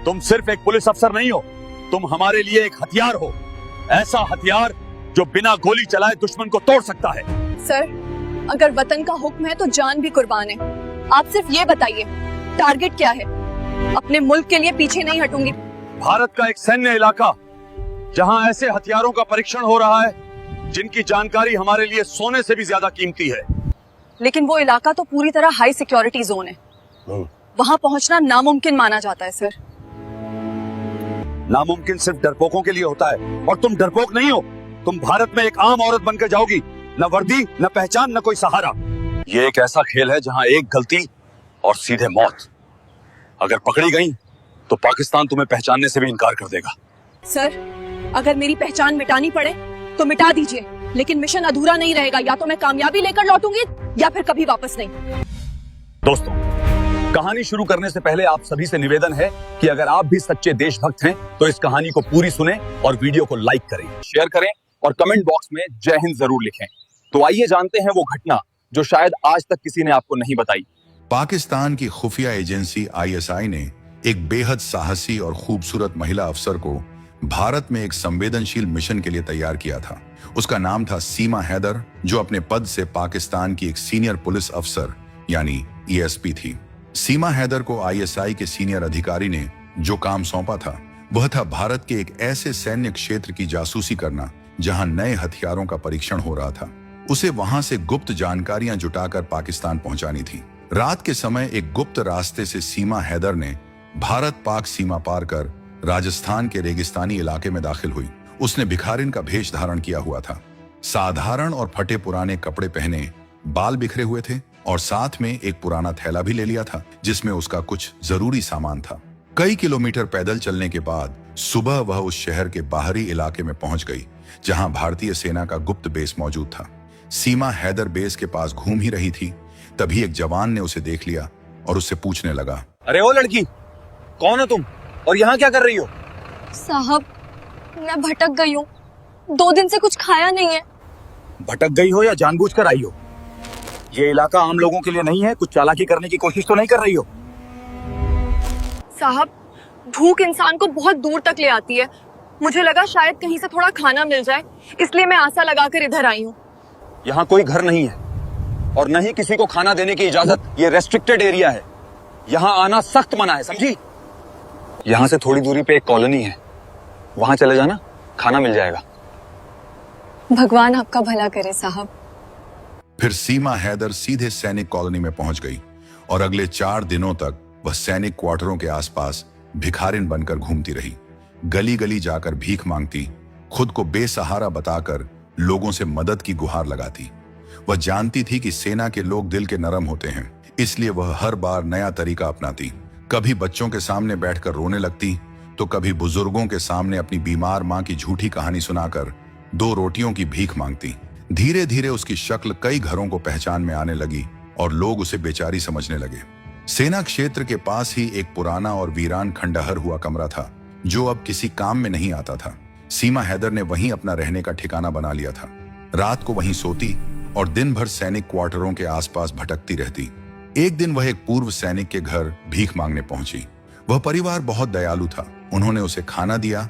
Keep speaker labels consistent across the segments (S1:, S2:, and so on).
S1: तुम सिर्फ एक पुलिस अफसर नहीं हो, तुम हमारे लिए एक हथियार हो। ऐसा हथियार जो बिना गोली चलाए दुश्मन को तोड़ सकता है।
S2: सर, अगर वतन का हुक्म है तो जान भी कुर्बान है। आप सिर्फ ये बताइए, टारगेट क्या है? अपने मुल्क के लिए पीछे नहीं हटूंगी।
S1: भारत का एक सैन्य इलाका जहां ऐसे हथियारों का परीक्षण हो रहा है जिनकी जानकारी हमारे लिए सोने से भी ज्यादा कीमती है।
S2: लेकिन वो इलाका तो पूरी तरह हाई सिक्योरिटी जोन है। वहां पहुंचना नामुमकिन माना जाता है सर।
S1: नामुमकिन सिर्फ डरपोकों के लिए होता है, और तुम डरपोक नहीं हो। तुम भारत में एक आम औरत बनकर जाओगी, न वर्दी, न पहचान, न कोई सहारा। ये एक ऐसा खेल है जहां एक गलती और सीधे मौत। अगर पकड़ी गई तो पाकिस्तान तुम्हें पहचानने से भी इनकार कर देगा।
S2: सर, अगर मेरी पहचान मिटानी पड़े तो मिटा दीजिए, लेकिन मिशन अधूरा नहीं रहेगा। या तो मैं कामयाबी लेकर लौटूंगी या फिर कभी वापस नहीं।
S1: दोस्तों, कहानी शुरू करने से पहले आप सभी से निवेदन है कि अगर आप भी सच्चे देशभक्त हैं तो इस कहानी को पूरी सुने और वीडियो को लाइक करें, शेयर करें और कमेंट बॉक्स में जय हिंद जरूर लिखें। तो आइए जानते हैं वो घटना जो शायद आज तक किसी ने आपको नहीं बताई।
S3: पाकिस्तान की खुफिया एजेंसी ISI ने एक बेहद साहसी और खूबसूरत महिला अफसर को भारत में एक संवेदनशील मिशन के लिए तैयार किया था। उसका नाम था सीमा हैदर, जो अपने पद से पाकिस्तान की एक सीनियर पुलिस अफसर यानी ESP थी। सीमा हैदर को ISI के सीनियर अधिकारी ने जो काम सौंपा था वह था भारत के एक ऐसे सैन्य क्षेत्र की जासूसी करना जहां नए हथियारों का परीक्षण हो रहा था। उसे वहां से गुप्त जानकारियां जुटाकर पाकिस्तान पहुंचानी थी। रात के समय एक गुप्त रास्ते से सीमा हैदर ने भारत पाक सीमा पार कर राजस्थान के रेगिस्तानी इलाके में दाखिल हुई। उसने भिखारिन का भेष धारण किया हुआ था। साधारण और फटे पुराने कपड़े पहने, बाल बिखरे हुए थे और साथ में एक पुराना थैला भी ले लिया था जिसमें उसका कुछ जरूरी सामान था। कई किलोमीटर पैदल चलने के बाद सुबह वह उस शहर के बाहरी इलाके में पहुंच गई जहां भारतीय सेना का गुप्त बेस मौजूद था। सीमा हैदर बेस के पास घूम ही रही थी, तभी एक जवान ने उसे देख लिया और उससे पूछने लगा,
S1: अरे ओ लड़की, कौन हो तुम और यहाँ क्या कर रही हो?
S2: साहब, मैं भटक गई हूँ। 2 दिन से कुछ खाया नहीं है।
S1: भटक गई हो या जानबूझकर आई हो? ये इलाका आम लोगों के लिए नहीं है। कुछ चालाकी करने की कोशिश तो नहीं कर रही हो?
S2: साहब, भूख इंसान को बहुत दूर तक ले आती है। मुझे लगा शायद कहीं से थोड़ा खाना मिल जाए, इसलिए मैं आशा लगाकर इधर आई हूँ।
S1: यहाँ कोई घर नहीं है और न ही किसी को खाना देने की इजाजत। ये रेस्ट्रिक्टेड एरिया है, यहाँ आना सख्त मना है, समझी? यहाँ से थोड़ी दूरी पे एक कॉलोनी है, वहां चले जाना, खाना मिल जाएगा।
S2: भगवान आपका भला करे साहब।
S3: फिर सीमा हैदर सीधे सैनिक कॉलोनी में पहुंच गई और अगले 4 दिनों तक वह सैनिक क्वार्टरों के आसपास भिखारिन बनकर घूमती रही। गली गली जाकर भीख मांगती, खुद को बेसहारा बताकर लोगों से मदद की गुहार लगाती। वह जानती थी कि सेना के लोग दिल के नरम होते हैं, इसलिए वह हर बार नया तरीका अपनाती। कभी बच्चों के सामने बैठकर रोने लगती तो कभी बुजुर्गों के सामने अपनी बीमार मां की झूठी कहानी सुनाकर 2 रोटियों की भीख मांगती। धीरे धीरे उसकी शक्ल कई घरों को पहचान में आने लगी और लोग उसे बेचारी समझने लगे। सेना क्षेत्र के पास ही एक पुराना और वीरान खंडहर हुआ कमरा था जो अब किसी काम में नहीं आता था। सीमा हैदर ने वहीं अपना रहने का ठिकाना बना लिया था। रात को वहीं सोती और दिन भर सैनिक क्वार्टरों के आसपास भटकती रहती। एक दिन वह एक पूर्व सैनिक के घर भीख मांगने पहुंची। वह परिवार बहुत दयालु था। उन्होंने उसे खाना दिया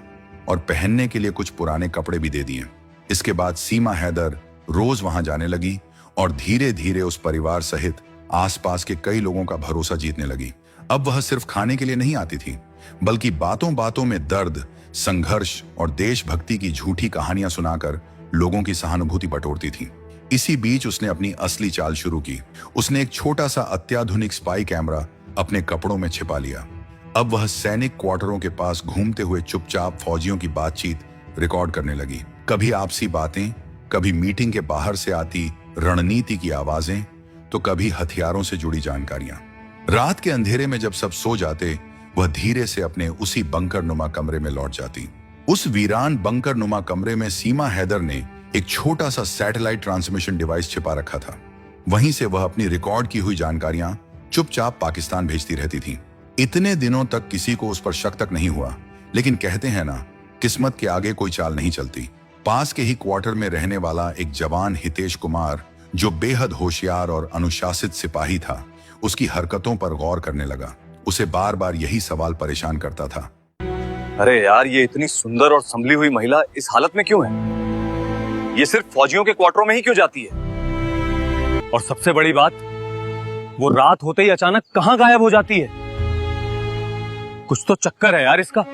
S3: और पहनने के लिए कुछ पुराने कपड़े भी दे दिए। इसके बाद सीमा हैदर रोज वहां जाने लगी और धीरे धीरे उस परिवार सहित आसपास के कई लोगों का भरोसा जीतने लगी। अब वह सिर्फ खाने के लिए नहीं आती थी, बल्कि बातों बातों में दर्द, संघर्ष और देशभक्ति की झूठी कहानियां सुनाकर लोगों की सहानुभूति बटोरती थी। इसी बीच उसने अपनी असली चाल शुरू की। उसने एक छोटा सा अत्याधुनिक स्पाई कैमरा अपने कपड़ों में छिपा लिया। अब वह सैनिक क्वार्टरों के पास घूमते हुए चुपचाप फौजियों की बातचीत रिकॉर्ड करने लगी। कभी आपसी बातें, कभी मीटिंग के बाहर से आती रणनीति की आवाजें, तो कभी हथियारों से जुड़ी जानकारियां। रात के अंधेरे में जब सब सो जाते, वह धीरे से अपने उसी बंकर नुमा कमरे में लौट जाती। उस वीरान बंकर नुमा कमरे में सीमा हैदर ने एक छोटा सा सैटेलाइट ट्रांसमिशन डिवाइस छिपा रखा था। वहीं से वह अपनी रिकॉर्ड की हुई जानकारियां चुपचाप पाकिस्तान भेजती रहती थी। इतने दिनों तक किसी को उस पर शक तक नहीं हुआ, लेकिन कहते हैं ना, किस्मत के आगे कोई चाल नहीं चलती। पास के ही क्वार्टर में रहने वाला एक जवान हितेश कुमार, जो बेहद होशियार और अनुशासित सिपाही था, उसकी हरकतों पर गौर करने लगा। उसे बार बार यही सवाल परेशान करता था।
S1: अरे यार, ये इतनी सुंदर और संभली हुई महिला इस हालत में क्यों है? ये सिर्फ फौजियों के क्वार्टरों में ही क्यों जाती है? और सबसे बड़ी बात, वो रात होते ही अचानक कहां गायब हो जाती है? कुछ तो चक्कर है यार इसका।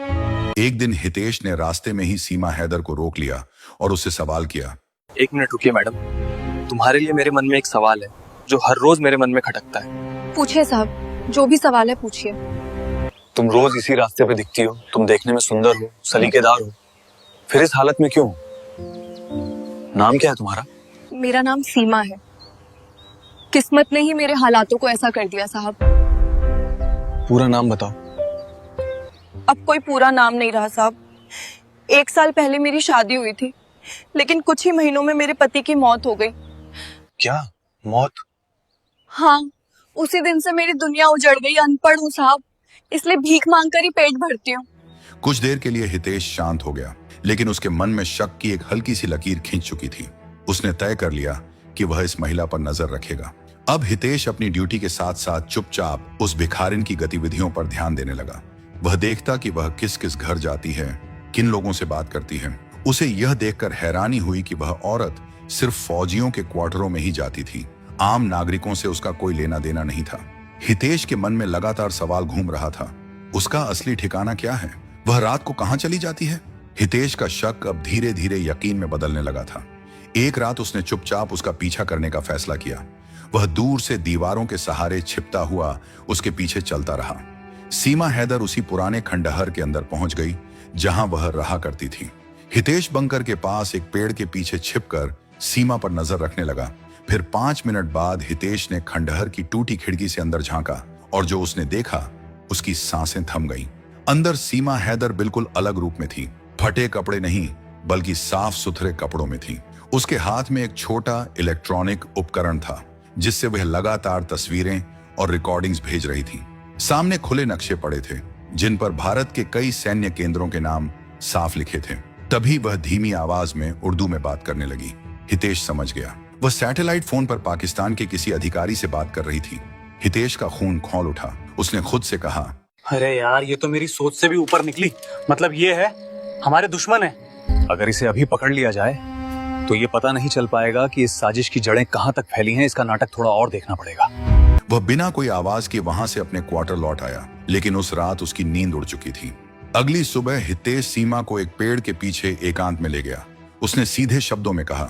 S3: एक दिन हितेश ने रास्ते में ही सीमा हैदर को रोक लिया और उससे सवाल किया।
S4: एक मिनट रुकिए मैडम, तुम्हारे लिए मेरे मन में एक सवाल है जो हर रोज मेरे मन में खटकता है।
S2: पूछिए साहब, जो भी सवाल है पूछिए।
S4: तुम रोज इसी रास्ते पे दिखती हो, तुम देखने में सुंदर हो, सलीकेदार हो, फिर इस हालत में क्यों? नाम क्या है तुम्हारा?
S2: मेरा नाम सीमा है। किस्मत ने ही मेरे हालातों को ऐसा कर दिया साहब।
S4: पूरा नाम बताओ।
S2: अब कोई पूरा नाम नहीं रहा साहब। 1 साल पहले मेरी शादी हुई थी, लेकिन कुछ ही महीनों में मेरे पति की मौत हो गई।
S4: क्या मौत?
S2: हाँ, उसी दिन से मेरी दुनिया उजड़ गई। अनपढ़ हूँ साहब, इसलिए भीख मांगकर ही पेट भरती हूँ।
S3: कुछ देर के लिए हितेश शांत हो गया, लेकिन उसके मन में शक की एक हल्की सी लकीर खींच चुकी थी। उसने तय कर लिया कि वह इस महिला पर नजर रखेगा। अब हितेश अपनी ड्यूटी के साथ साथ चुपचाप उस भिखारिन की गतिविधियों पर ध्यान देने लगा। वह देखता कि वह किस किस घर जाती है, किन लोगों से बात करती है। उसे यह देखकर हैरानी हुई कि वह औरत सिर्फ फौजियों के क्वार्टरों में ही जाती थी। आम नागरिकों से उसका कोई लेना देना नहीं था। हितेश के मन में लगातार सवाल घूम रहा था, उसका असली ठिकाना क्या है? वह रात को कहां चली जाती है? हितेश का शक अब धीरे धीरे यकीन में बदलने लगा था। एक रात उसने चुपचाप उसका पीछा करने का फैसला किया। वह दूर से दीवारों के सहारे छिपता हुआ उसके पीछे चलता रहा। सीमा हैदर उसी पुराने खंडहर के अंदर पहुंच गई जहां वह रहा करती थी। हितेश बंकर के पास एक पेड़ के पीछे छिपकर सीमा पर नजर रखने लगा। फिर 5 मिनट बाद हितेश ने खंडहर की टूटी खिड़की से अंदर झांका और जो उसने देखा, उसकी सांसें थम गईं। अंदर सीमा हैदर बिल्कुल अलग रूप में थी। फटे कपड़े नहीं, बल्कि साफ सुथरे कपड़ों में थी। उसके हाथ में एक छोटा इलेक्ट्रॉनिक उपकरण था जिससे वह लगातार तस्वीरें और रिकॉर्डिंग्स भेज रही थी। सामने खुले नक्शे पड़े थे जिन पर भारत के कई सैन्य केंद्रों के नाम साफ लिखे थे। तभी वह धीमी आवाज में उर्दू में बात करने लगी। हितेश समझ गया, वह सैटेलाइट फोन पर पाकिस्तान के किसी अधिकारी से बात कर रही थी। हितेश का खून खौल उठा। उसने खुद से कहा,
S4: अरे यार, ये तो मेरी सोच से भी ऊपर निकली। मतलब ये है हमारे दुश्मन है।
S1: अगर इसे अभी पकड़ लिया जाए तो ये पता नहीं चल पाएगा कि इस साजिश की जड़ें कहां तक फैली हैं। इसका नाटक थोड़ा और देखना पड़ेगा।
S3: वह बिना कोई आवाज के वहां से अपने क्वार्टर लौट आया, लेकिन उस रात उसकी नींद उड़ चुकी थी। अगली सुबह हितेश सीमा को एक पेड़ के पीछे एकांत में ले गया। उसने सीधे शब्दों में कहा,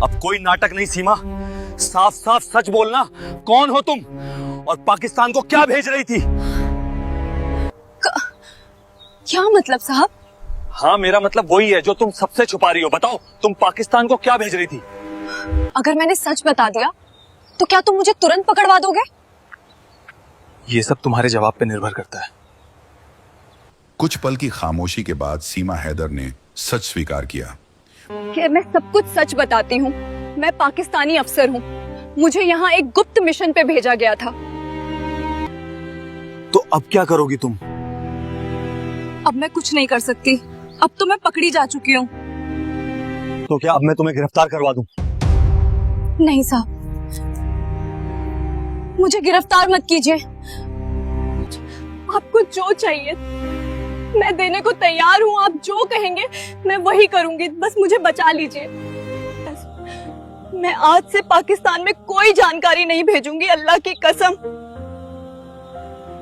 S1: अब कोई नाटक नहीं सीमा, साफ साफ सच बोलना। कौन हो तुम और पाकिस्तान को क्या भेज रही थी?
S2: क्या मतलब साहब?
S1: हाँ, मेरा मतलब वही है जो तुम सबसे छुपा रही हो। बताओ, तुम पाकिस्तान को क्या भेज रही थी?
S2: अगर मैंने सच बता दिया तो क्या तुम मुझे तुरंत पकड़वा दोगे?
S4: ये सब तुम्हारे जवाब पे निर्भर करता है।
S3: कुछ पल की खामोशी के बाद सीमा हैदर ने सच स्वीकार किया।
S2: कि मैं सब कुछ सच बताती हूँ। मैं पाकिस्तानी अफसर हूँ। मुझे यहाँ एक गुप्त मिशन पे भेजा गया था।
S4: तो अब क्या करोगी तुम?
S2: अब मैं कुछ नहीं कर सकती। अब तो मैं पकड़ी जा चुकी हूँ।
S1: तो क्या अब मैं तुम्हें गिरफ्तार करवा दूं?
S2: नहीं साहब, मुझे गिरफ्तार मत कीजिए। आपको जो चाहिए मैं देने को तैयार हूँ। आप जो कहेंगे मैं वही करूंगी। बस मुझे बचा लीजिए। मैं आज से पाकिस्तान में कोई जानकारी नहीं भेजूंगी, अल्लाह की कसम।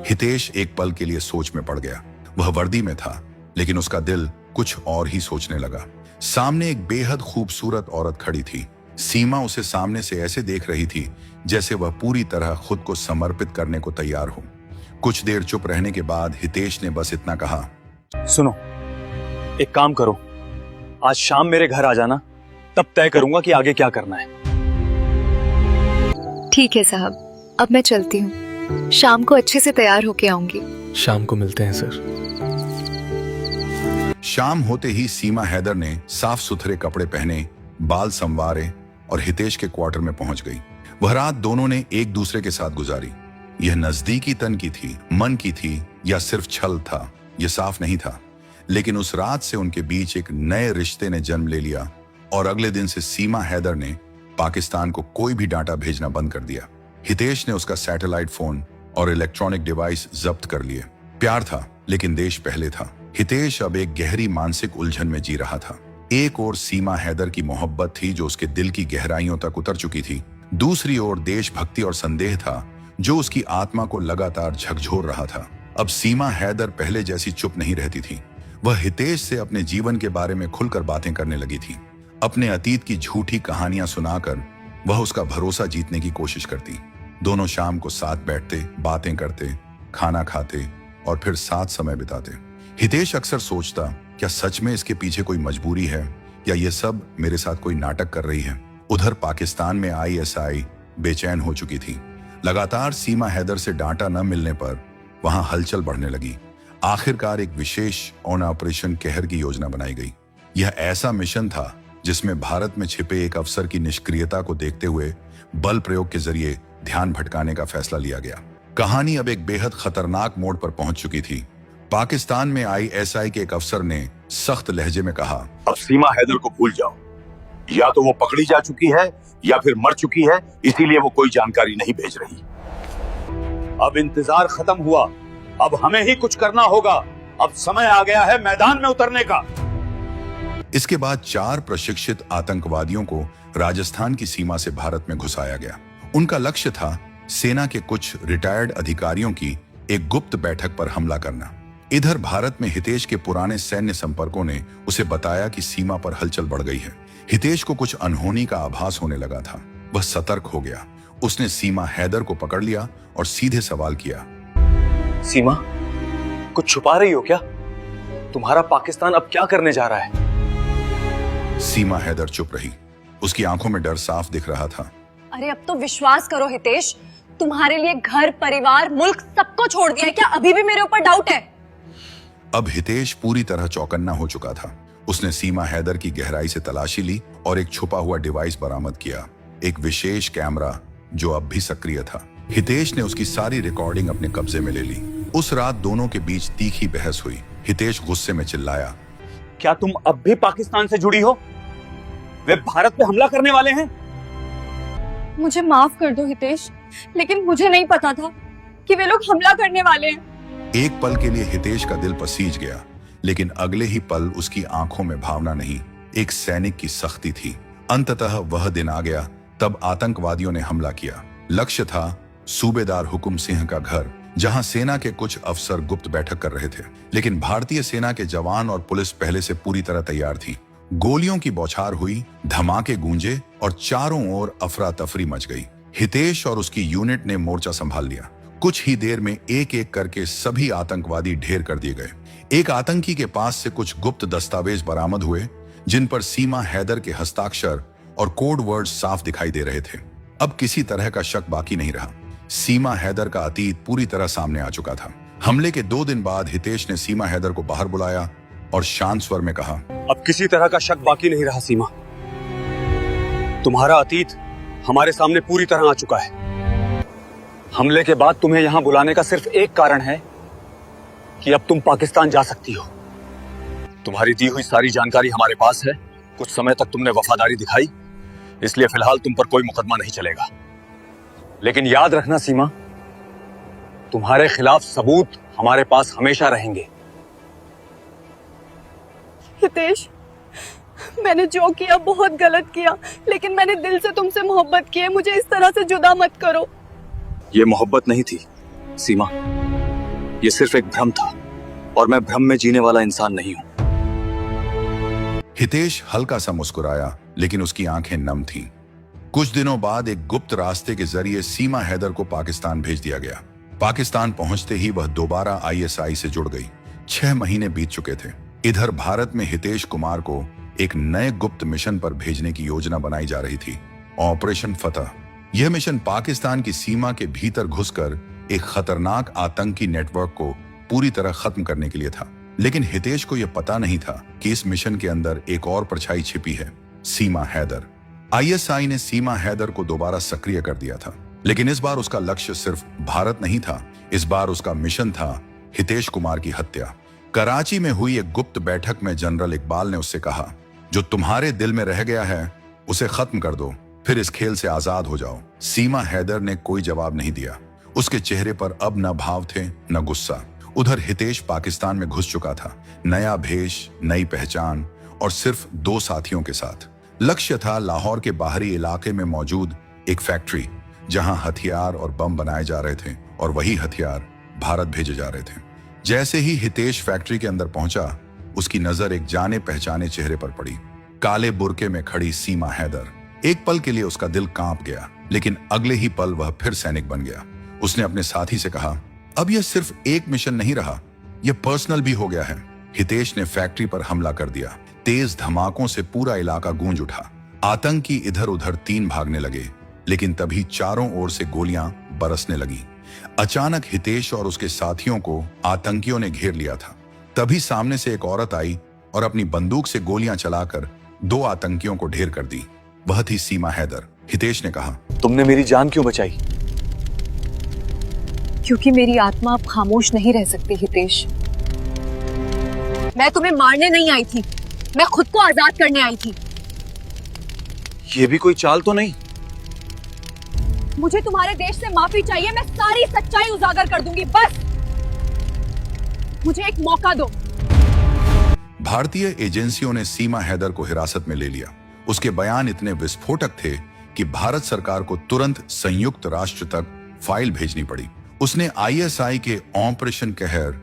S3: हितेश एक पल के लिए सोच में पड़ गया। वह वर्दी में था, लेकिन उसका दिल कुछ और ही सोचने लगा। सामने एक बेहद खूबसूरत औरत खड़ी थी। सीमा उसे सामने से ऐसे देख रही थी जैसे वह पूरी तरह खुद को समर्पित करने को तैयार हो। कुछ देर चुप रहने के बाद हितेश ने बस इतना कहा,
S1: सुनो, एक काम करो, आज शाम मेरे घर आ जाना, तब तय करूंगा कि आगे क्या करना है।
S5: ठीक है साहब, अब मैं चलती हूँ। शाम को अच्छे से तैयार होके आऊंगी।
S4: शाम को मिलते हैं सर।
S3: शाम होते ही सीमा हैदर ने साफ सुथरे कपड़े पहने, बाल संवारे और हितेश के क्वार्टर में पहुंच गई। वह रात दोनों ने एक दूसरे के साथ गुजारी। यह नजदीकी तन की थी, मन की थी, या सिर्फ छल था, यह साफ नहीं था। लेकिन उस रात से उनके बीच एक नए रिश्ते ने जन्म ले लिया और अगले दिन से सीमा हैदर ने पाकिस्तान को कोई भी डाटा भेजना बंद कर दिया। हितेश ने उसका सैटेलाइट फोन और इलेक्ट्रॉनिक डिवाइस जब्त कर लिए। प्यार था, लेकिन देश पहले था। हितेश अब एक गहरी मानसिक उलझन में जी रहा था। एक ओर सीमा हैदर की मोहब्बत थी जो उसके दिल की गहराइयों तक उतर चुकी थी। दूसरी ओर देशभक्ति और संदेह था जो उसकी आत्मा को लगातार झकझोर रहा था। अब सीमा हैदर पहले जैसी चुप नहीं रहती थी। वह हितेश से अपने जीवन के बारे में खुलकर बातें करने लगी थी। अपने अतीत की झूठी कहानियां सुनाकर वह उसका भरोसा जीतने की कोशिश करती। दोनों शाम को साथ बैठते, बातें करते, खाना खाते और फिर साथ समय बिताते। हितेश अक्सर सोचता, क्या सच में इसके पीछे कोई मजबूरी है या ये सब मेरे साथ कोई नाटक कर रही है। उधर पाकिस्तान में आईएसआई बेचैन हो चुकी थी। लगातार सीमा हैदर से डांटा न मिलने पर वहां हलचल बढ़ने लगी। आखिरकार एक विशेष ऑपरेशन कहर की योजना बनाई गई। यह ऐसा मिशन था जिसमें भारत में छिपे एक अफसर की निष्क्रियता को देखते हुए बल प्रयोग के जरिए ध्यान भटकाने का फैसला लिया गया। कहानी अब एक बेहद खतरनाक मोड़ पर पहुंच चुकी थी। पाकिस्तान में आईएसआई के एक अफसर ने सख्त लहजे में कहा,
S1: अब सीमा हैदर को भूल जाओ। या तो वो पकड़ी जा चुकी है या फिर मर चुकी है, इसीलिए वो कोई जानकारी नहीं भेज रही। अब इंतजार खत्म हुआ, अब हमें ही कुछ करना होगा। अब समय आ गया है मैदान में उतरने का।
S3: इसके बाद 4 प्रशिक्षित आतंकवादियों को राजस्थान की सीमा से भारत में घुसाया गया। उनका लक्ष्य था सेना के कुछ रिटायर्ड अधिकारियों की एक गुप्त बैठक पर हमला करना। इधर भारत में हितेश के पुराने सैन्य संपर्कों ने उसे बताया कि सीमा पर हलचल बढ़ गई है। हितेश को कुछ अनहोनी का आभास होने लगा था। वह सतर्क हो गया। उसने सीमा हैदर को पकड़ लिया और सीधे सवाल किया,
S4: सीमा, कुछ छुपा रही हो क्या? तुम्हारा पाकिस्तान अब क्या करने जा रहा है?
S3: सीमा हैदर चुप रही। उसकी आंखों में डर साफ दिख रहा था।
S2: अरे अब तो विश्वास करो हितेश, तुम्हारे लिए घर, परिवार, मुल्क सबको छोड़ दिया है। क्या अभी भी मेरे ऊपर डाउट है?
S3: अब हितेश पूरी तरह चौकन्ना हो चुका था। उसने सीमा हैदर की गहराई से तलाशी ली और एक छुपा हुआ डिवाइस बरामद किया, एक विशेष कैमरा जो अब भी सक्रिय था। हितेश ने उसकी सारी रिकॉर्डिंग अपने कब्जे में ले ली। उस रात दोनों के बीच तीखी बहस हुई। हितेश गुस्से में चिल्लाया,
S1: क्या तुम अब भी पाकिस्तान से जुड़ी हो? वे भारत पे हमला करने वाले हैं।
S2: मुझे माफ कर दो हितेश, लेकिन मुझे नहीं पता था कि वे लोग हमला करने वाले हैं।
S3: एक पल के लिए हितेश का दिल पसीज गया, लेकिन अगले ही पल उसकी आंखों में भावना नहीं, एक सैनिक की सख्ती थी। अंततः वह दिन आ गया, तब आतंकवादियों ने हमला किया। लक्ष्य था सूबेदार हुकुम सिंह का घर, जहां सेना के कुछ अफसर गुप्त बैठक कर रहे थे। लेकिन भारतीय सेना के जवान और पुलिस पहले से पूरी तरह तैयार थी। गोलियों की बौछार हुई, धमाके गूंजे और चारों ओर अफरा तफरी मच गई। हितेश और उसकी यूनिट ने मोर्चा संभाल लिया। कुछ ही देर में एक एक करके सभी आतंकवादी ढेर कर दिए गए। एक आतंकी के पास से कुछ गुप्त दस्तावेज बरामद हुए, जिन पर सीमा हैदर के हस्ताक्षर और कोड वर्ड साफ दिखाई दे रहे थे। अब किसी तरह का शक बाकी नहीं रहा। सीमा हैदर का अतीत पूरी तरह सामने आ चुका था। हमले के 2 दिन बाद हितेश ने सीमा हैदर को बाहर बुलाया और शांत स्वर में कहा,
S4: अब किसी तरह का शक बाकी नहीं रहा सीमा। तुम्हारा अतीत हमारे सामने पूरी तरह आ चुका है। हमले के बाद तुम्हें यहां बुलाने का सिर्फ एक कारण है कि अब तुम पाकिस्तान जा सकती हो। तुम्हारी दी हुई सारी जानकारी हमारे पास है। कुछ समय तक तुमने वफादारी दिखाई, इसलिए फिलहाल तुम पर कोई मुकदमा नहीं चलेगा। लेकिन याद रखना सीमा, तुम्हारे खिलाफ सबूत हमारे पास हमेशा रहेंगे।
S2: हितेश, मैंने जो किया बहुत गलत किया, लेकिन मैंने दिल से तुमसे मोहब्बत की है। मुझे इस तरह से जुदा मत करो।
S4: ये मोहब्बत नहीं थी सीमा, ये सिर्फ एक भ्रम था, और मैं भ्रम में जीने वाला इंसान नहीं हूं।
S3: हितेश हल्का सा मुस्कुराया, लेकिन उसकी आंखें नम थीं। कुछ दिनों बाद एक गुप्त रास्ते के जरिए सीमा हैदर को पाकिस्तान भेज दिया गया। पाकिस्तान पहुंचते ही वह दोबारा आईएसआई से जुड़ गई। 6 महीने बीत चुके थे। इधर भारत में हितेश कुमार को एक नए गुप्त मिशन पर भेजने की योजना बनाई जा रही थी, ऑपरेशन फतह। यह मिशन पाकिस्तान की सीमा के भीतर घुसकर एक खतरनाक आतंकी नेटवर्क को पूरी तरह खत्म करने के लिए था। लेकिन हितेश को यह पता नहीं था कि इस मिशन के अंदर एक और परछाई छिपी है, सीमा हैदर। आईएसआई ने सीमा हैदर को दोबारा सक्रिय कर दिया था, लेकिन इस बार उसका लक्ष्य सिर्फ भारत नहीं था। इस बार उसका मिशन था हितेश कुमार की हत्या। कराची में हुई एक गुप्त बैठक में जनरल इकबाल ने उससे कहा, जो तुम्हारे दिल में रह गया है उसे खत्म कर दो, फिर इस खेल से आजाद हो जाओ। सीमा हैदर ने कोई जवाब नहीं दिया। उसके चेहरे पर अब न भाव थे न गुस्सा। उधर हितेश पाकिस्तान में घुस चुका था, नया भेष, नई पहचान और सिर्फ 2 साथियों के साथ। लक्ष्य था लाहौर के बाहरी इलाके में मौजूद एक फैक्ट्री, जहां हथियार और बम बनाए जा रहे थे और वही हथियार भारत भेजे जा रहे थे। जैसे ही हितेश फैक्ट्री के अंदर पहुंचा, उसकी नजर एक जाने पहचाने चेहरे पर पड़ी। काले बुर्के में खड़ी सीमा हैदर। एक पल के लिए उसका दिल कांप गया, लेकिन अगले ही पल वह फिर सैनिक बन गया। उसने अपने साथी से कहा, अब यह सिर्फ एक मिशन नहीं रहा, यह पर्सनल भी हो गया है। हितेश ने फैक्ट्री पर हमला कर दिया। तेज धमाकों से पूरा इलाका गूंज उठा। आतंकी इधर उधर 3 भागने लगे, लेकिन तभी चारों ओर से गोलियां बरसने लगी। अचानक हितेश और उसके साथियों को आतंकियों ने घेर लिया था। तभी सामने से एक औरत आई और अपनी बंदूक से गोलियां चलाकर 2 आतंकियों को ढेर कर दी। वह थी सीमा हैदर। हितेश ने कहा,
S4: तुमने मेरी जान क्यों बचाई?
S2: क्योंकि मेरी आत्मा अब खामोश नहीं रह सकती हितेश। मैं तुम्हें मारने नहीं आई थी, मैं खुद को आजाद करने आई थी।
S4: ये भी कोई चाल तो नहीं?
S2: मुझे तुम्हारे देश से माफी चाहिए, मैं सारी सच्चाई उजागर कर दूंगी। बस मुझे एक मौका दो।
S3: भारतीय एजेंसियों ने सीमा हैदर को हिरासत में ले लिया। उसके बयान इतने विस्फोटक थे कि भारत सरकार को तुरंत संयुक्त राष्ट्र तक फाइल भेजनी पड़ी। उसने आईएसआई के ऑपरेशन कहर,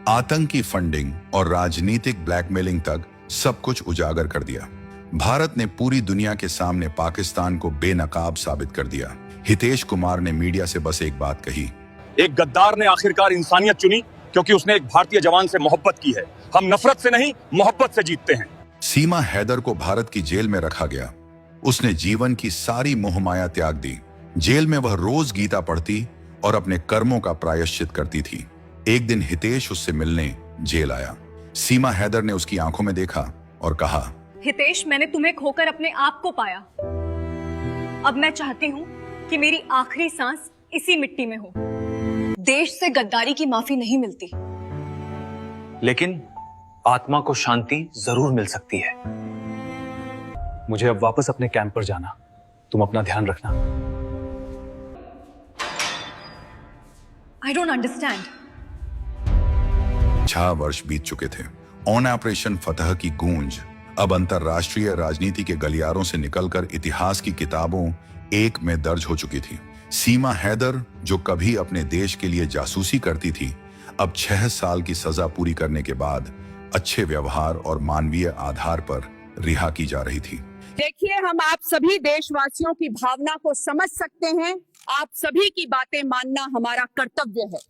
S3: आतंकी फंडिंग और राजनीतिक ब्लैकमेलिंग तक सब कुछ उजागर कर दिया। भारत ने पूरी दुनिया के सामने पाकिस्तान को बेनकाब साबित कर दिया। हितेश कुमार ने मीडिया से बस एक बात कही,
S1: एक गद्दार ने आखिरकार इंसानियत चुनी, क्योंकि उसने एक भारतीय जवान से मोहब्बत की है। हम नफरत से नहीं, मोहब्बत से जीतते हैं।
S3: सीमा हैदर को भारत की जेल में रखा गया। उसने जीवन की सारी मोहमाया त्याग दी। जेल में वह रोज गीता पढ़ती और अपने कर्मों का प्रायश्चित करती थी। एक दिन हितेश उससे मिलने जेल आया। सीमा हैदर ने उसकी आंखों में देखा और कहा,
S2: हितेश, मैंने तुम्हें खोकर अपने आप को पाया। अब मैं चाहती हूँ कि मेरी आखिरी सांस इसी मिट्टी में हो। देश से गद्दारी की माफी नहीं मिलती,
S4: लेकिन आत्मा को शांति जरूर मिल सकती है। मुझे अब वापस अपने कैंप पर जाना। तुम अपना ध्यान रखना।
S2: I don't understand.
S3: 6 वर्ष बीत चुके थे। ऑन ऑपरेशन फतह की गूंज अब अंतरराष्ट्रीय राजनीति के गलियारों से निकलकर इतिहास की किताबों एक में दर्ज हो चुकी थी। सीमा हैदर, जो कभी अपने देश के लिए जासूसी करती थी, अब 6 साल की सजा पूरी करने के बाद अच्छे व्यवहार और मानवीय आधार पर रिहा की जा रही थी।
S6: देखिए, हम आप सभी देशवासियों की भावना को समझ सकते हैं। आप सभी की बातें मानना हमारा कर्तव्य है।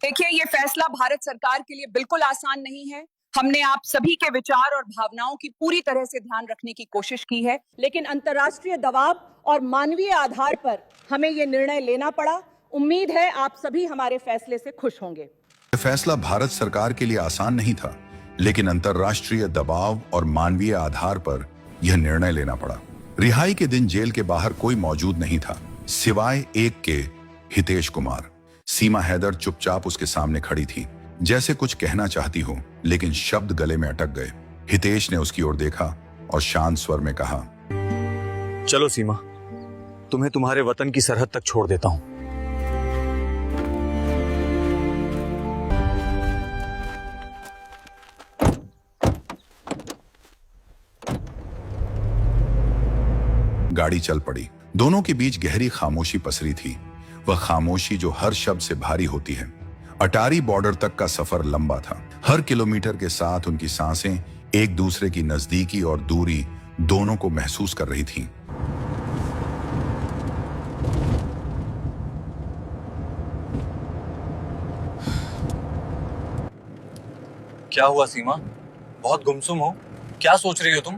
S6: देखिए, ये फैसला भारत सरकार के लिए बिल्कुल आसान नहीं है। हमने आप सभी के विचार और भावनाओं की पूरी तरह से ध्यान रखने की कोशिश की है, लेकिन अंतर्राष्ट्रीय दबाव और मानवीय आधार पर हमें ये निर्णय लेना पड़ा। उम्मीद है आप सभी हमारे फैसले से खुश होंगे।
S3: यह फैसला भारत सरकार के लिए आसान नहीं था, लेकिन अंतर्राष्ट्रीय दबाव और मानवीय आधार पर यह निर्णय लेना पड़ा। रिहाई के दिन जेल के बाहर कोई मौजूद नहीं था, सिवाय एक के, हितेश कुमार। सीमा हैदर चुपचाप उसके सामने खड़ी थी, जैसे कुछ कहना चाहती हो, लेकिन शब्द गले में अटक गए। हितेश ने उसकी ओर देखा और शांत स्वर में कहा,
S4: चलो सीमा, तुम्हें तुम्हारे वतन की सरहद तक छोड़ देता हूं।
S3: गाड़ी चल पड़ी। दोनों के बीच गहरी खामोशी पसरी थी, वह खामोशी जो हर शब्द से भारी होती है। अटारी बॉर्डर तक का सफर लंबा था। हर किलोमीटर के साथ उनकी सांसें एक दूसरे की नजदीकी और दूरी दोनों को महसूस कर रही थीं।
S4: क्या हुआ सीमा? बहुत गुमसुम हो। क्या सोच रही हो तुम?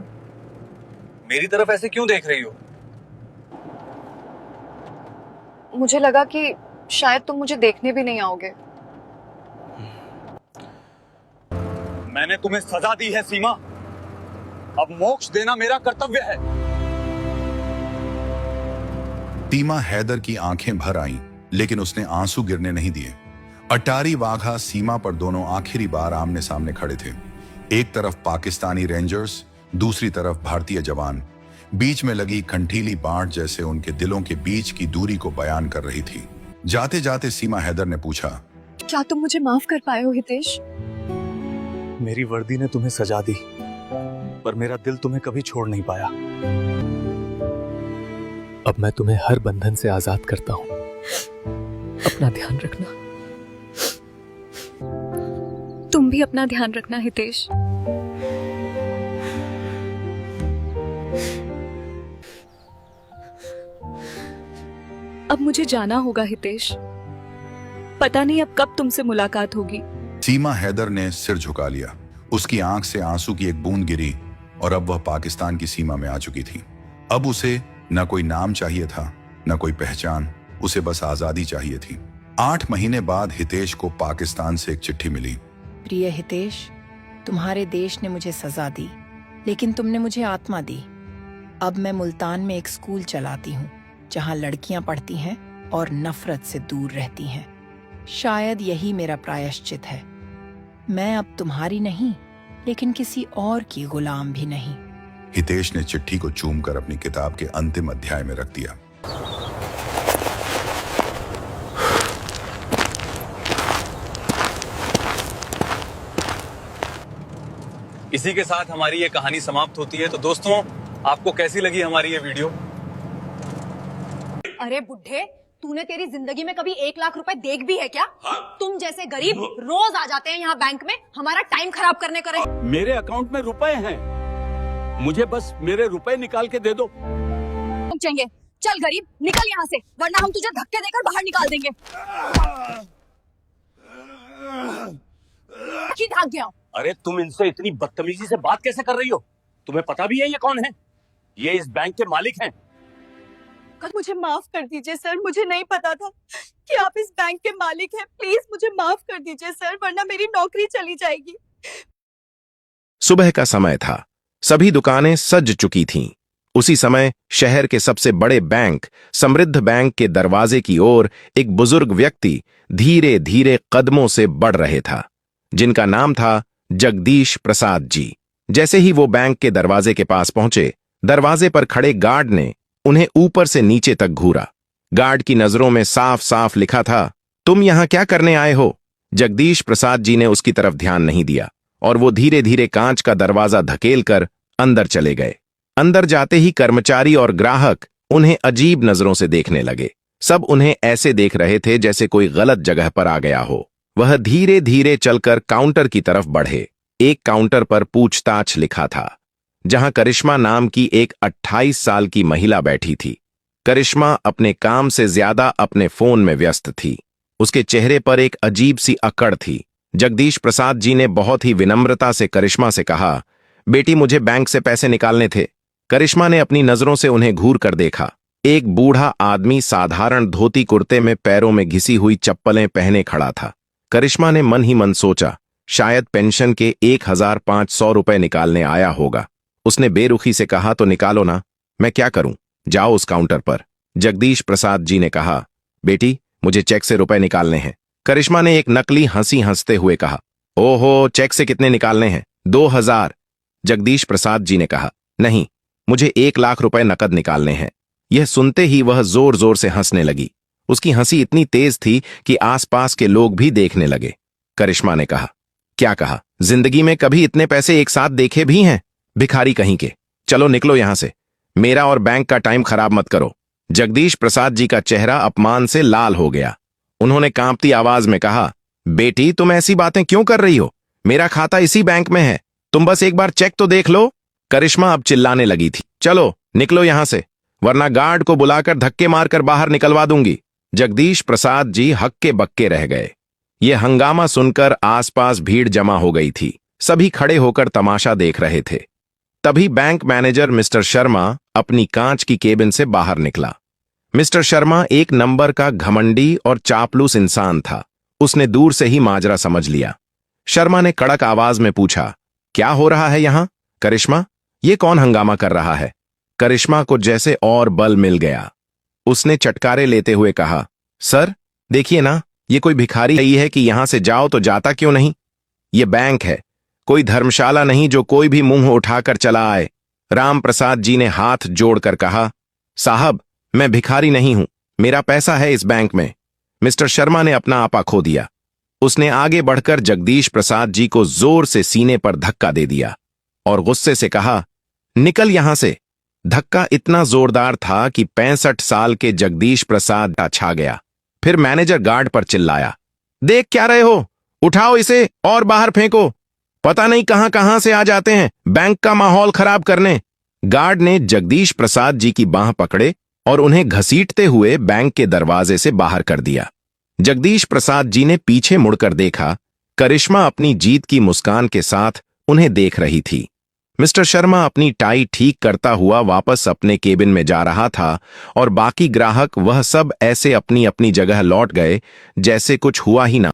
S4: मेरी तरफ ऐसे क्यों देख रही हो?
S5: मुझे लगा कि शायद तुम मुझे देखने भी नहीं आओगे।
S1: मैंने तुम्हें सजा दी है सीमा, अब मोक्ष देना मेरा कर्तव्य है।
S3: सीमा हैदर की आंखें भर आईं, लेकिन उसने आंसू गिरने नहीं दिए। अटारी वाघा सीमा पर दोनों आखिरी बार आमने सामने खड़े थे। एक तरफ पाकिस्तानी रेंजर्स, दूसरी तरफ भारतीय जवान। बीच में लगी कंठीली बांट जैसे उनके दिलों के बीच की दूरी को बयान कर रही थी। जाते जाते सीमा हैदर ने पूछा,
S5: क्या तुम मुझे माफ कर पाए हो हितेश?
S4: मेरी वर्दी ने तुम्हें सजा दी, पर मेरा दिल तुम्हें कभी छोड़ नहीं पाया। अब मैं तुम्हें हर बंधन से आजाद करता हूं। अपना ध्यान रखना।
S5: तुम भी अपना ध्यान रखना हितेश। अब मुझे जाना होगा हितेश। पता नहीं अब कब तुमसे मुलाकात होगी।
S3: सीमा हैदर ने सिर झुका लिया। उसकी आंख से आंसू की एक बूंद गिरी और अब वह पाकिस्तान की सीमा में आ चुकी थी। अब उसे न कोई नाम चाहिए था, न कोई पहचान, उसे बस आजादी चाहिए थी। 8 महीने बाद हितेश को पाकिस्तान से एक चिट्ठी मिली।
S7: प्रिय हितेश, तुम्हारे देश ने मुझे सजा दी, लेकिन तुमने मुझे आत्मा दी। अब मैं मुल्तान में एक स्कूल चलाती हूँ, जहाँ लड़कियां पढ़ती हैं और नफरत से दूर रहती हैं। शायद यही मेरा प्रायश्चित है। मैं अब तुम्हारी नहीं, लेकिन किसी और की गुलाम भी नहीं।
S3: हितेश ने चिट्ठी को चूमकर अपनी किताब के अंतिम अध्याय में रख दिया।
S4: इसी के साथ हमारी ये कहानी समाप्त होती है। तो दोस्तों, आपको कैसी लगी हमारी ये वीडियो?
S2: अरे बुढ़े, तूने तेरी जिंदगी में कभी 1 लाख रुपए देख भी है क्या? तुम जैसे गरीब रोज आ जाते हैं यहाँ बैंक में हमारा टाइम खराब करने करे।
S8: मेरे अकाउंट में रुपए हैं, मुझे बस मेरे रुपए निकाल के दे दो।
S2: तुम चाहिए, चल गरीब निकल यहाँ से, वरना हम तुझे धक्के देकर बाहर निकाल देंगे। कि भाग गया।
S8: अरे तुम इनसे इतनी बदतमीजी से बात कैसे कर रही हो? तुम्हें पता भी है ये कौन है? ये इस बैंक के मालिक हैं।
S9: मुझे माफ कर दीजिए सर, मुझे नहीं पता था कि आप इस बैंक के मालिक हैं। प्लीज मुझे माफ कर दीजिए सर, वरना मेरी नौकरी चली जाएगी।
S10: सुबह का समय था। सभी दुकानें सज चुकी थीं। उसी समय शहर के सबसे बड़े बैंक समृद्ध बैंक के दरवाजे की ओर एक बुजुर्ग व्यक्ति धीरे धीरे कदमों से बढ़ रहे था, जिनका नाम था जगदीश प्रसाद जी। जैसे ही वो बैंक के दरवाजे के पास पहुंचे, दरवाजे पर खड़े गार्ड ने उन्हें ऊपर से नीचे तक घूरा। गार्ड की नजरों में साफ साफ लिखा था, तुम यहां क्या करने आए हो? जगदीश प्रसाद जी ने उसकी तरफ ध्यान नहीं दिया और वो धीरे धीरे कांच का दरवाजा धकेलकर अंदर चले गए। अंदर जाते ही कर्मचारी और ग्राहक उन्हें अजीब नजरों से देखने लगे। सब उन्हें ऐसे देख रहे थे जैसे कोई गलत जगह पर आ गया हो। वह धीरे धीरे चलकर काउंटर की तरफ बढ़े। एक काउंटर पर पूछताछ लिखा था, जहां करिश्मा नाम की एक 28 साल की महिला बैठी थी। करिश्मा अपने काम से ज्यादा अपने फोन में व्यस्त थी। उसके चेहरे पर एक अजीब सी अकड़ थी। जगदीश प्रसाद जी ने बहुत ही विनम्रता से करिश्मा से कहा, बेटी मुझे बैंक से पैसे निकालने थे। करिश्मा ने अपनी नजरों से उन्हें घूर कर देखा। एक बूढ़ा आदमी साधारण धोती कुर्ते में पैरों में घिसी हुई चप्पलें पहने खड़ा था। करिश्मा ने मन ही मन सोचा, शायद पेंशन के 1500 रुपए निकालने आया होगा। उसने बेरुखी से कहा, तो निकालो ना, मैं क्या करूं, जाओ उस काउंटर पर। जगदीश प्रसाद जी ने कहा, बेटी मुझे चेक से रुपए निकालने हैं। करिश्मा ने एक नकली हंसी हंसते हुए कहा, ओहो, चेक से कितने निकालने हैं? 2000। जगदीश प्रसाद जी ने कहा, नहीं, मुझे 1 लाख रुपए नकद निकालने हैं। यह सुनते ही वह जोर जोर से हंसने लगी। उसकी हंसी इतनी तेज थी कि आसपास के लोग भी देखने लगे। करिश्मा ने कहा, क्या कहा? जिंदगी में कभी इतने पैसे एक साथ देखे भी हैं? भिखारी कहीं के, चलो निकलो यहां से, मेरा और बैंक का टाइम खराब मत करो। जगदीश प्रसाद जी का चेहरा अपमान से लाल हो गया। उन्होंने कांपती आवाज में कहा, बेटी तुम ऐसी बातें क्यों कर रही हो? मेरा खाता इसी बैंक में है, तुम बस एक बार चेक तो देख लो। करिश्मा अब चिल्लाने लगी थी, चलो निकलो यहां से, वरना गार्ड को बुलाकर धक्के मारकर बाहर निकलवा दूंगी। जगदीश प्रसाद जी हक्के बक्के रह गए। यह हंगामा सुनकर आसपास भीड़ जमा हो गई थी। सभी खड़े होकर तमाशा देख रहे थे। तभी बैंक मैनेजर मिस्टर शर्मा अपनी कांच की केबिन से बाहर निकला। मिस्टर शर्मा एक नंबर का घमंडी और चापलूस इंसान था। उसने दूर से ही माजरा समझ लिया। शर्मा ने कड़क आवाज में पूछा, क्या हो रहा है यहां? करिश्मा, ये कौन हंगामा कर रहा है? करिश्मा को जैसे और बल मिल गया। उसने चटकारे लेते हुए कहा, सर देखिए ना, ये कोई भिखारी ही है कि यहां से जाओ तो जाता क्यों नहीं? ये बैंक है, कोई धर्मशाला नहीं जो कोई भी मुंह उठाकर चला आए। राम प्रसाद जी ने हाथ जोड़कर कहा, साहब मैं भिखारी नहीं हूं, मेरा पैसा है इस बैंक में। मिस्टर शर्मा ने अपना आपा खो दिया। उसने आगे बढ़कर जगदीश प्रसाद जी को जोर से सीने पर धक्का दे दिया और गुस्से से कहा, निकल यहां से। धक्का इतना जोरदार था कि 65 साल के जगदीश प्रसाद छा गया। फिर मैनेजर गार्ड पर चिल्लाया, देख क्या रहे हो, उठाओ इसे और बाहर फेंको। पता नहीं कहां कहां से आ जाते हैं बैंक का माहौल खराब करने। गार्ड ने जगदीश प्रसाद जी की बांह पकड़े और उन्हें घसीटते हुए बैंक के दरवाजे से बाहर कर दिया। जगदीश प्रसाद जी ने पीछे मुड़कर देखा। करिश्मा अपनी जीत की मुस्कान के साथ उन्हें देख रही थी। मिस्टर शर्मा अपनी टाई ठीक करता हुआ वापस अपने केबिन में जा रहा था और बाकी ग्राहक वह सब ऐसे अपनी अपनी जगह लौट गए जैसे कुछ हुआ ही ना।